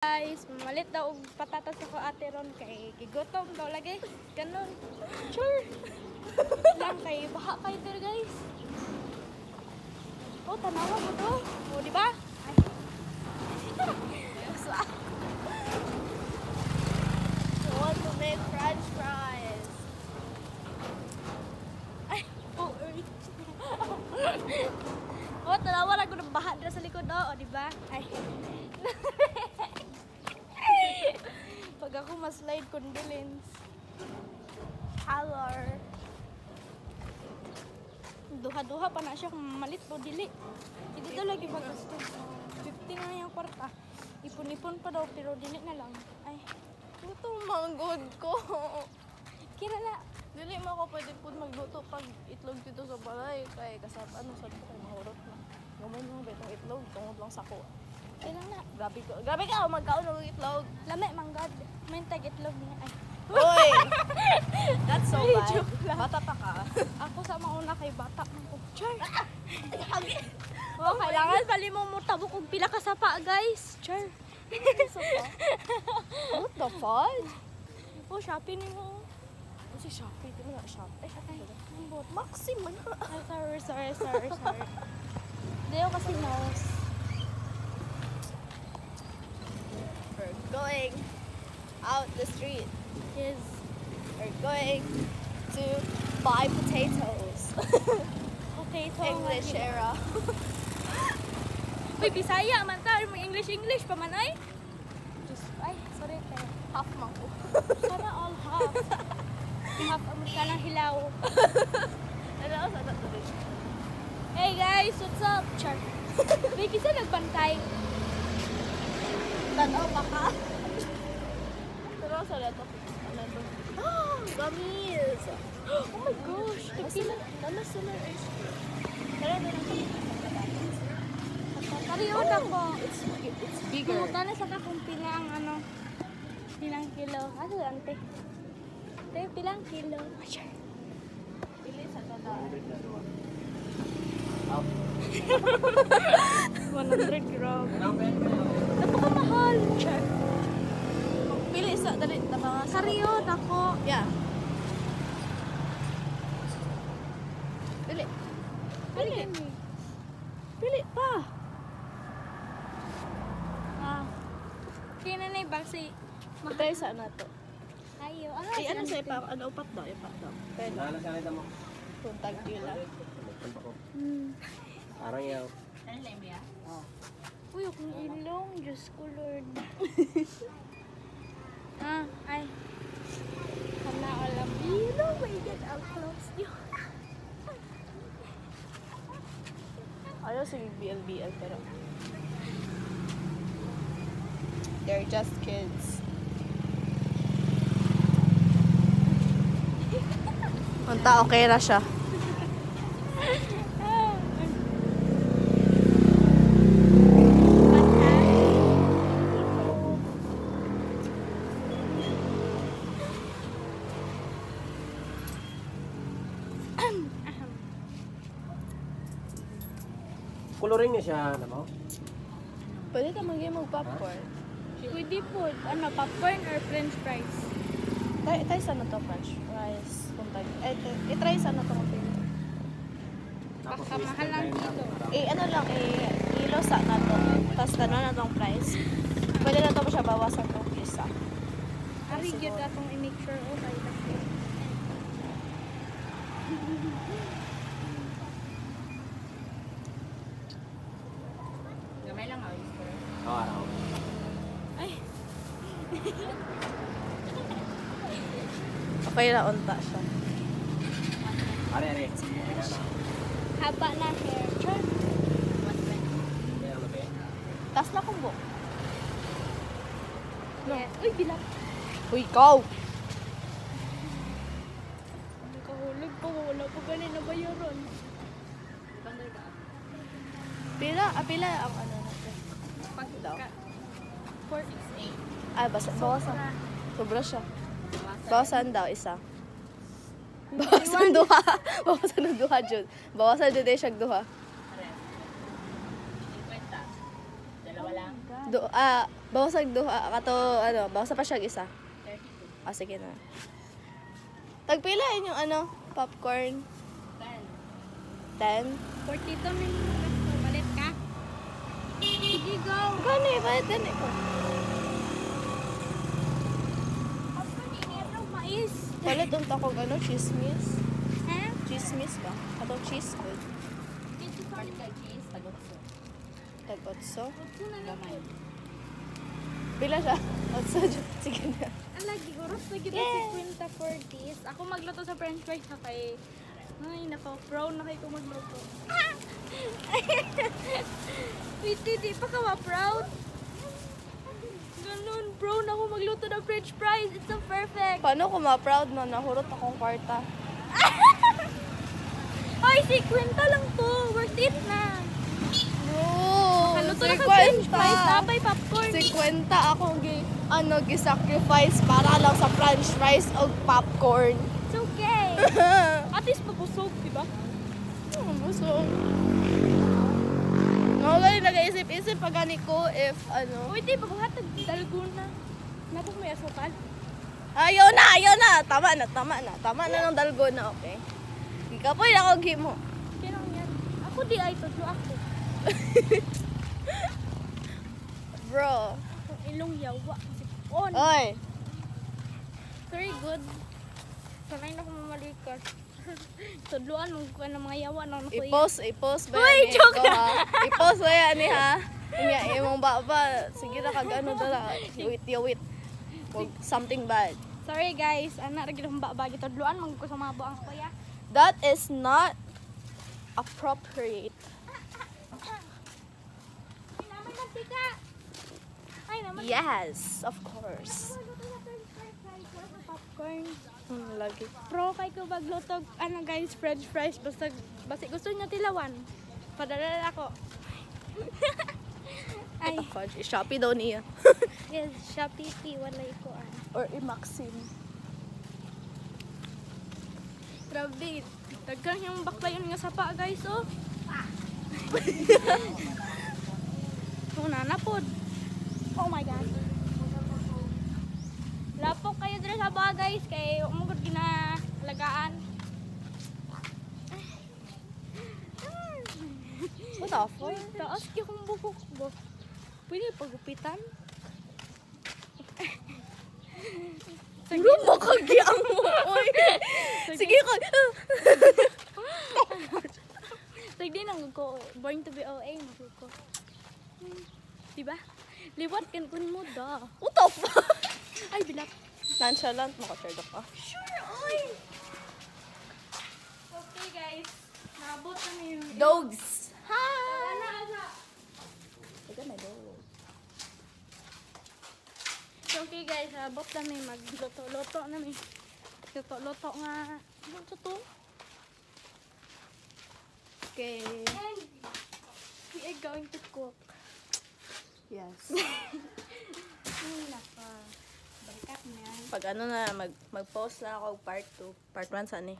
Guys, malit daw og patatas ako ate ron kay gigotom daw lagi. Ganun. Sure. Lang kay baha kay dir guys. Oh, tanawa mo to. Oh, di ba? Ay. I want to make French fries. Ay, oh, oh, tanawa lang ko ng baha dira sa likod oh, di ba? Ay. Pag ako ma-slide condolence. Hello. Duha-duha pa na siya kung malit po dili. Hindi daw lagi magasto. 15 na yung kwarta. Ipon-ipon pa daw pero dili na lang. Ay, Ito manggod ko. kira na. Dili mo ako pwede po magluto pag itlog dito sa balay. Kaya kasap ano sabi ko mahurot na. Gamay mo ba itong itlog? Tungod lang sa ko. Kira na. Grabe ka, magkaon ng itlog. Lame, manggad. May tag-itlog niya. Ay. Uy! That's so Ay, bad. joke lang. Bata pa ka. Ako sa mauna kay bata man ko. Char. Hagi. Oh, kailangan pali mo mutabok og pila ka sapa, guys. Char. What the fuck? Oh, shopping mo. Si Shopee, di mo na Shopee. Ay, ambot. Maxim man. Ay, sorry. Hindi ako kasi nose. We're going out the street. Yes. We're going to buy potatoes. Potato. English era. Uy, Bisaya man ta. Mo English pa man ay. Just, ay, sorry tayo. Half man ko. Sana all half. Half Amerikanang hilaw. Ano ako sa natuloy? Hey guys, what's up? Char. May kisa nagbantay. Tanaw pa ka. Pero sa lato. Ano ito? Gummies! Oh my gosh. Tagpila. Nala sila ice cream. Pero na lang Kariyon ako. It's bigger. Pumunta na sa kung pila ang ano. Pilang kilo. Ano ante? Ate, pilang kilo. Char. Pili sa tata. 100 gram. Napakamahal. Char. Pili sa, dali, mga Kariyon ako. Yeah. Pili. Pili. Pili pa. Ah. Kaya na yung basi. Matay sa ano to? Ayo. Ay, ano sa ipa? Ano, upat daw? Ipat daw. Pwede. Nakasalita mo. Puntag pila. Parang yaw. Uy, akong ilong. Diyos ko, Lord. Ay. Kana alam. Ilong. My God, I'll close you. Ayaw si BLBL pero they're just kids. Punta okay na siya. Coloring niya siya, ano mo? Pwede ka mag-popcorn. Pwede po. Ano, popcorn or french fries? Try sa na to french fries. Puntag. I-try sa na to kung pwede. Baka mahal lang dito. Ano lang, ilo sa na to. Tapos tanon na tong price. Pwede na to siya bawasan tong isa. Ari, yun atong i-make sure. Oh, tayo kasi. Gamay lang, Oo, araw. Ay. Okay na unta siya. Are. Haba na hair. Char. Kaya ano ba? Tas na kumbo. Yes. Uy, bilang. Uy, ikaw! Nakahulog ko. Wala ko galing na bayaran. Pila ang ano natin. Daw. 468. Bawasan. Sobra siya. Bawasan daw isa. Bawasan duha. Bawasan ng duha, Jud. Bawasan Jud siya duha. Bawasag duha kato ano, bawasa pa siya isa. 32. Ah, sige na. Tagpilain yung ano, popcorn. 10. 42 na yung gasto. Balit ka? Sige, go. Gano eh, bayad din eh. Popcorn, inero, mais. Palit unta ko ano, chismis. Ha? Chismis ba? Ato cheese good. Dito pa rin. Tagotso. Otso na lang. Pila siya? Otso. Sige na. Ang lagi, oras lagi na Yeah. 50 for this. Ako magluto sa french fries na kay... Ay, nako, proud na kayo ko magluto. Wait, di pa ka ma-proud? Ganun, proud na ako magluto ng french fries. It's so perfect. Paano ko ma-proud no? Nahurot akong kwarta. Ay, 50 lang to. Worth it na. Bro! Kaluto na ka french fries. 50! Tapay popcorn. 50 akong gi-sacrifice para lang sa french fries o popcorn. It's okay. At least mabusog, diba? Busog. Mga nag-iisip-isip pag gani ko if ano. Uy, di, paghatag dalgona. Napos may asukal. Ayaw na! Tama na ng dalgona, okay? Ikapoy na ako gimo. Kaya lang yan. Ako di ay tudlo ako. Bro. Kung ilong yawa. Kasi on. Oy. Very good. Sanay na ako mamalikas. Tudluan mo ko ng mga yawa na nakuya. I-post ba Uy, yan joke ko, ha? I-post ba yan ha? Inya, imong baba. Sige na kagano dala. Yawit. Huwag something bad. Sorry guys, anak lagi ng baba tudluan mo ko sa mga buang kuya. That is not appropriate. Ay naman mantika. Ay naman. Yes, of course. Popcorn. Lagi. Pro kay ko magluto ano guys, french fries basta gusto niyo tilawan. Padala ako. Ay, Ay. Fudge. Shopee daw niya. yes, Shopee walay ko an. Or i-Maxim. Grabe, daghan yung bakla yun nga sapa guys, oh. Una na pod. Oh my god. Lapok kayo dito sa baba guys, kay umugod ginalagaan. What the fuck? Uy, taas kaya kong bukok ba? Pwede pagupitan? Bro, makagiang mo. Oy. Sige ko. Sige nang ko, born to be OA, ko. Diba? Liwat kan kun mo da. What the fuck? Ay, bilat. Nonchalant, makasherdo ka. Sure, oy! Okay guys, naabot na yung... Dogs. Hi! Ito na dog. So, okay guys, naabot na may magluto-luto na may. Luto-luto nga. Ano to? Okay. And we are going to cook. Yes. Ay, naka. Balikat na yan. Pag ano na, mag-post na ako part 2. Part 1 saan eh.